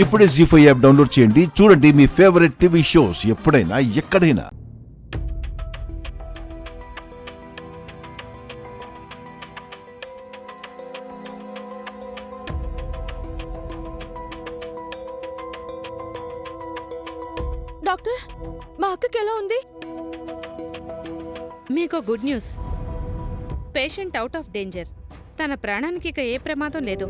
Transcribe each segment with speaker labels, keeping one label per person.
Speaker 1: ఇప్పుడే జీ5 app download చేయండి. చూడండి మీ ఫేవరెట్ టీవీ షోస్ ఎప్పుడైనా ఎక్కడైనా.
Speaker 2: డాక్టర్, మా అక్కకి ఎలా ఉంది?
Speaker 3: మీకు good news. Patient out of danger. తన ప్రాణానికి ఇక ఏ ప్రమాదం లేదు.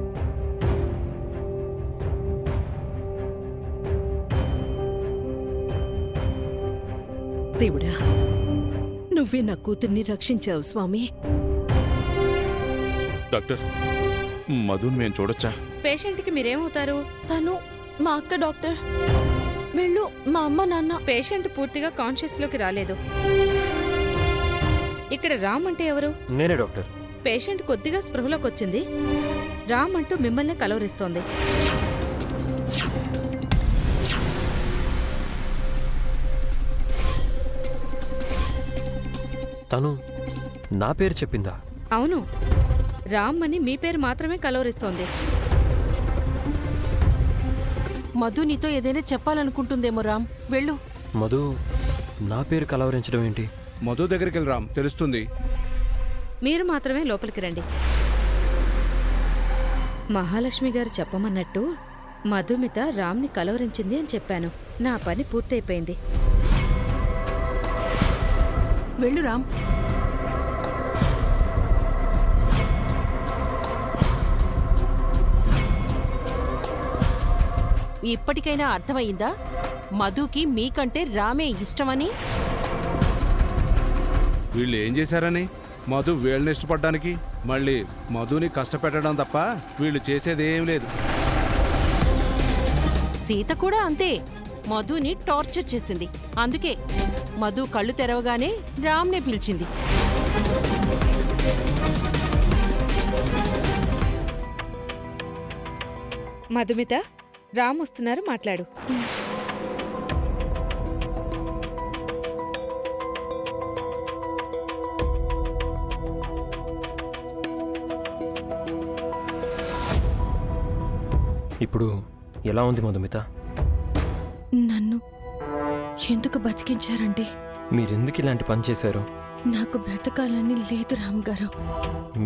Speaker 2: దేవుడా, నువ్వే నా కూతుర్ని రక్షించావు స్వామి.
Speaker 4: డాక్టర్, మధుని మేము చూడొచ్చా?
Speaker 3: పేషెంట్కి మీరేమవుతారు?
Speaker 2: తను మా అక్క డాక్టర్. వీళ్ళు మా అమ్మ నాన్న.
Speaker 3: పేషెంట్ పూర్తిగా కాన్షియస్లోకి రాలేదు. ఇక్కడ రామ్ అంటే ఎవరు?
Speaker 5: నేనే డాక్టర్.
Speaker 3: పేషెంట్ కొద్దిగా స్పృహలోకి వచ్చింది. రామ్ అంటూ మిమ్మల్ని కలవరిస్తోంది.
Speaker 5: తను నా పేరు చెప్పిందా?
Speaker 3: అవును, రామ్ అని మీ పేరు మాత్రమే కలవరిస్తోంది.
Speaker 2: మధు నీతో ఏదైనా చెప్పాలనుకుంటుందేమో రామ్. వెళ్ళు.
Speaker 5: మధు నా పేరు కలవరించడం ఏంటి?
Speaker 6: మధు దగ్గరికి వెళ్ళి రామ్, తెలుస్తుంది.
Speaker 3: మీరు మాత్రమే లోపలికి రండి. మహాలక్ష్మి గారు చెప్పమన్నట్టు మధుమిత రామ్ని కలవరించింది అని చెప్పాను. నా పని పూర్తయిపోయింది.
Speaker 2: వెళ్ళు రామ్. ఇప్పటికైనా అర్థమయ్యిందా? మధుకి మీకంటే రామే ఇష్టమని.
Speaker 6: వీళ్ళు ఏం చేశారని? మధు వీళ్ళని ఇష్టపడ్డానికి మళ్ళీ మధుని కష్టపెట్టడం తప్ప వీళ్ళు చేసేదేం లేదు.
Speaker 2: సీత కూడా అంతే. మధుని టార్చర్ చేసింది. అందుకే మధు కళ్ళు తెరవగానే రామ్నే పిలిచింది.
Speaker 3: మధుమిత, రామ్ వస్తున్నారు, మాట్లాడు.
Speaker 5: ఇప్పుడు ఎలా ఉంది మధుమిత?
Speaker 2: నన్ను ఎందుకు బతికించారండి?
Speaker 5: మీరెందుకు ఇలాంటి పని చేశారు?
Speaker 2: నాకు బ్రతకాలని లేదు రామ్ గారు.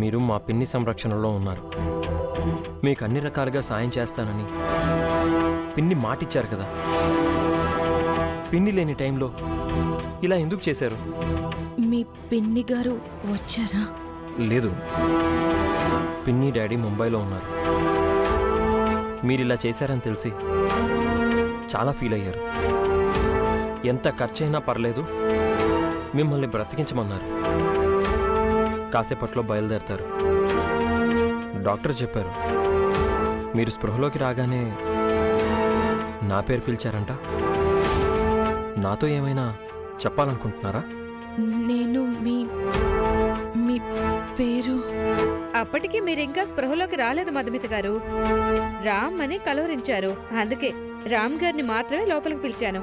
Speaker 5: మీరు మా పిన్ని సంరక్షణలో ఉన్నారు. మీకు అన్ని రకాలుగా సాయం చేస్తానని పిన్ని మాటిచ్చారు కదా. పిన్ని లేని టైంలో ఇలా ఎందుకు చేశారు?
Speaker 2: మీ పిన్ని గారు వచ్చారా?
Speaker 5: లేదు, పిన్ని డాడీ ముంబైలో ఉన్నారు. మీరిలా చేశారని తెలిసి చాలా ఫీల్ అయ్యారు. ఎంత ఖర్చైనా పర్లేదు, మిమ్మల్ని బ్రతికించమన్నారు. కాసేపట్లో బయలుదేరతారు. డాక్టర్ చెప్పారు, మీరు స్పృహలోకి రాగానే నా పేరు పిలిచారంట. నాతో ఏమైనా చెప్పాలనుకుంటున్నారా?
Speaker 2: నేను మీ పేరు.
Speaker 3: అప్పటికి మీరింకా స్పృహలోకి రాలేదు మధుమిత గారు. రామ్ అని కలవరించారు. అందుకే రామ్ గారిని మాత్రమే లోపలికి పిలిచాను.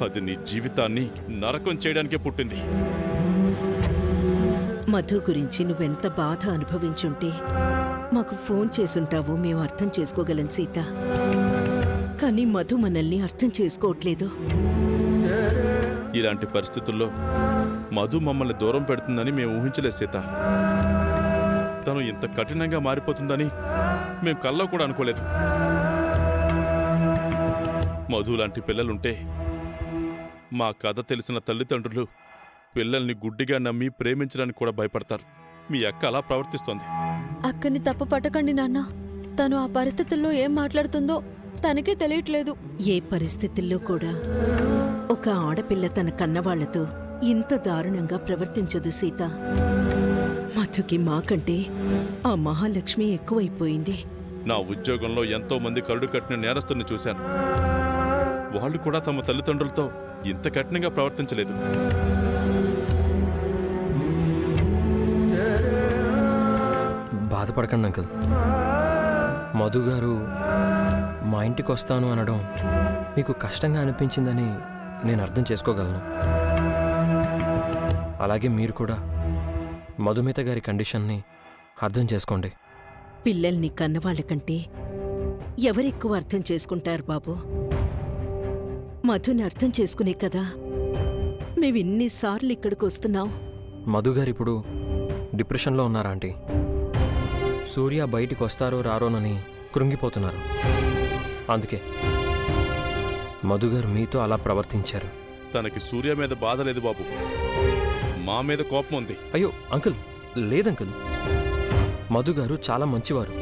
Speaker 4: అది నీ జీవితాన్ని నరకం చేయడానికే పుట్టింది.
Speaker 2: మధు గురించి నువ్వెంత బాధ అనుభవించుంటే మాకు ఫోన్ చేసుంటావో మేము అర్థం చేసుకోగలం సీత. కానీ మధు మనల్ని అర్థం చేసుకోవట్లేదు.
Speaker 4: ఇలాంటి పరిస్థితుల్లో మధు మమ్మల్ని దూరం పెడుతుందని మేము ఊహించలేదు సీత. తను ఇంత కఠినంగా మారిపోతుందని మేము కల్లో కూడా అనుకోలేదు. మధు లాంటి పిల్లలుంటే మా కథ తెలిసిన తల్లిదండ్రులు పిల్లల్ని గుడ్డిగా నమ్మి ప్రేమించడానికి కూడా భయపడతారు. మీ అక్క అలా ప్రవర్తిస్తోంది.
Speaker 7: అక్కని తప్పు పట్టకండి నాన్న. తను ఆ పరిస్థితుల్లో ఏం మాట్లాడుతుందో తనకే తెలియట్లేదు.
Speaker 2: ఏ పరిస్థితుల్లో కూడా ఒక ఆడపిల్ల తన కన్నవాళ్లతో ఇంత దారుణంగా ప్రవర్తించదు సీత. మధుకి మాకంటే ఆ మహాలక్ష్మి ఎక్కువైపోయింది.
Speaker 4: నా ఉద్యోగంలో ఎంతో మంది కరుడు కట్టిన నేరస్తుల్ని చూశాను. వాళ్ళు కూడా తమ తల్లిదండ్రులతో ఇంత కఠినంగా ప్రవర్తించలేదు.
Speaker 5: బాధపడకండి అంకుల్. మధు గారు మా ఇంటికి వస్తాను అనడం మీకు కష్టంగా అనిపించిందని నేను అర్థం చేసుకోగలను. అలాగే మీరు కూడా మధుమిత గారి కండిషన్ని అర్థం చేసుకోండి.
Speaker 2: పిల్లల్ని కన్నవాళ్ళ కంటే ఎవరెక్కువ అర్థం చేసుకుంటారు బాబు? మధుని అర్థం చేసుకునే కదా మేమిన్నిసార్లు ఇక్కడికి వస్తున్నాం.
Speaker 5: మధు గారు ఇప్పుడు డిప్రెషన్లో ఉన్నారా ఆంటీ? సూర్య బయటికి వస్తారో రారోనని కృంగిపోతున్నారు. అందుకే మధు గారు మీతో అలా ప్రవర్తించారు.
Speaker 4: తనకి సూర్య మీద బాధ లేదు బాబు, మా మీద కోపం ఉంది.
Speaker 5: అయ్యో అంకుల్, లేదంకుల్. మధు గారు చాలా మంచివారు.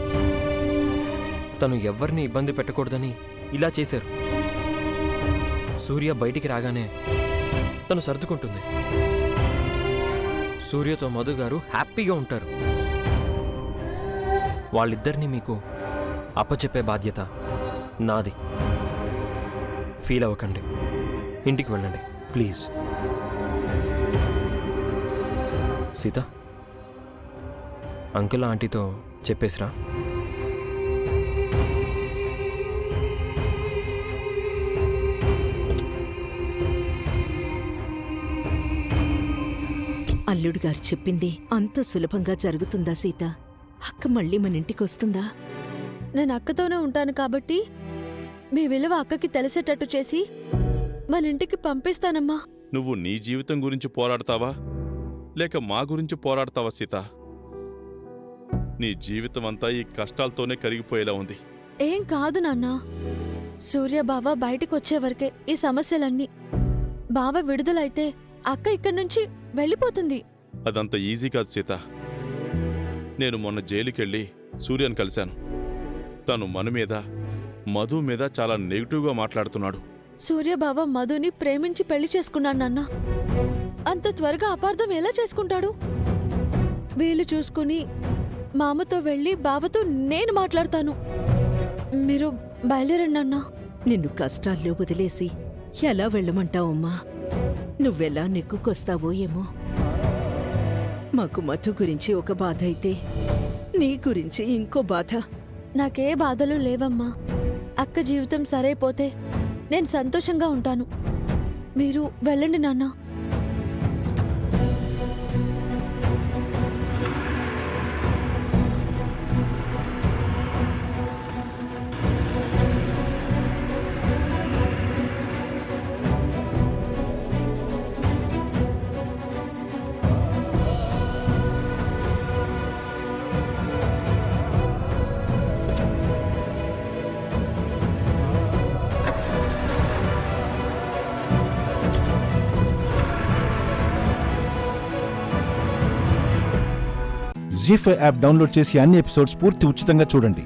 Speaker 5: తను ఎవ్వరిని ఇబ్బంది పెట్టకూడదని ఇలా చేశారు. సూర్య బయటికి రాగానే తను సర్దుకుంటుంది. సూర్యతో మధు గారు హ్యాపీగా ఉంటారు. వాళ్ళిద్దరినీ మీకు అప్పచెప్పే బాధ్యత నాది. ఫీల్ అవ్వకండి, ఇంటికి వెళ్ళండి ప్లీజ్. సీత, అంకుల్ ఆంటీతో చెప్పేసిరా.
Speaker 2: అల్లుడు గారు చెప్పింది అంత సులభంగా జరుగుతుందా సీత? అక్క మళ్ళీ మన ఇంటికి వస్తుందా?
Speaker 7: నేను అక్కతోనే ఉంటాను కాబట్టి మీ విలువ అక్కకి తెలిసేటట్టు చేసి మన ఇంటికి పంపిస్తానమ్మా.
Speaker 4: నువ్వు నీ జీవితం గురించి పోరాడతావా లేక మా గురించి పోరాడతావా సీత? నీ జీవితం అంతా ఈ కష్టాలతోనే కరిగిపోయేలా ఉంది.
Speaker 7: ఏం కాదు నాన్న, సూర్య బావ బయటికి వచ్చే వరకే ఈ సమస్యలన్నీ. బావ విడుదలైతే అక్క ఇక్కడి నుంచి వెళ్ళిపోతుంది.
Speaker 4: అదంత ఈజీ కాదు సీత. నేను మొన్న జైలుకెళ్ళి సూర్యను కలిశాను. తను మన మీద మధు మీద చాలా నెగిటివ్గా మాట్లాడుతున్నాడు.
Speaker 7: సూర్యబావ మధుని ప్రేమించి పెళ్లి చేసుకున్నాడు నాన్న. అంత త్వరగా అపార్థం ఎలా చేసుకుంటాడు? వీలు చూసుకుని మామతో వెళ్ళి బావతో నేను మాట్లాడతాను. మీరు బయలుదేరండి నాన్న.
Speaker 2: నిన్ను కష్టాల్లో వదిలేసి ఎలా వెళ్ళమంటావమ్మా? నువ్వెలా నెక్కుకొస్తావో ఏమో. మాకు మధు గురించి ఒక బాధ అయితే నీ గురించి ఇంకో బాధ.
Speaker 7: నాకే బాధలు లేవమ్మా. అక్క జీవితం సరైపోతే నేను సంతోషంగా ఉంటాను. మీరు వెళ్ళండి నాన్న.
Speaker 1: జీ5 యాప్ డౌన్లోడ్ చేసి అన్ని ఎపిసోడ్స్ పూర్తి ఉచితంగా చూడండి.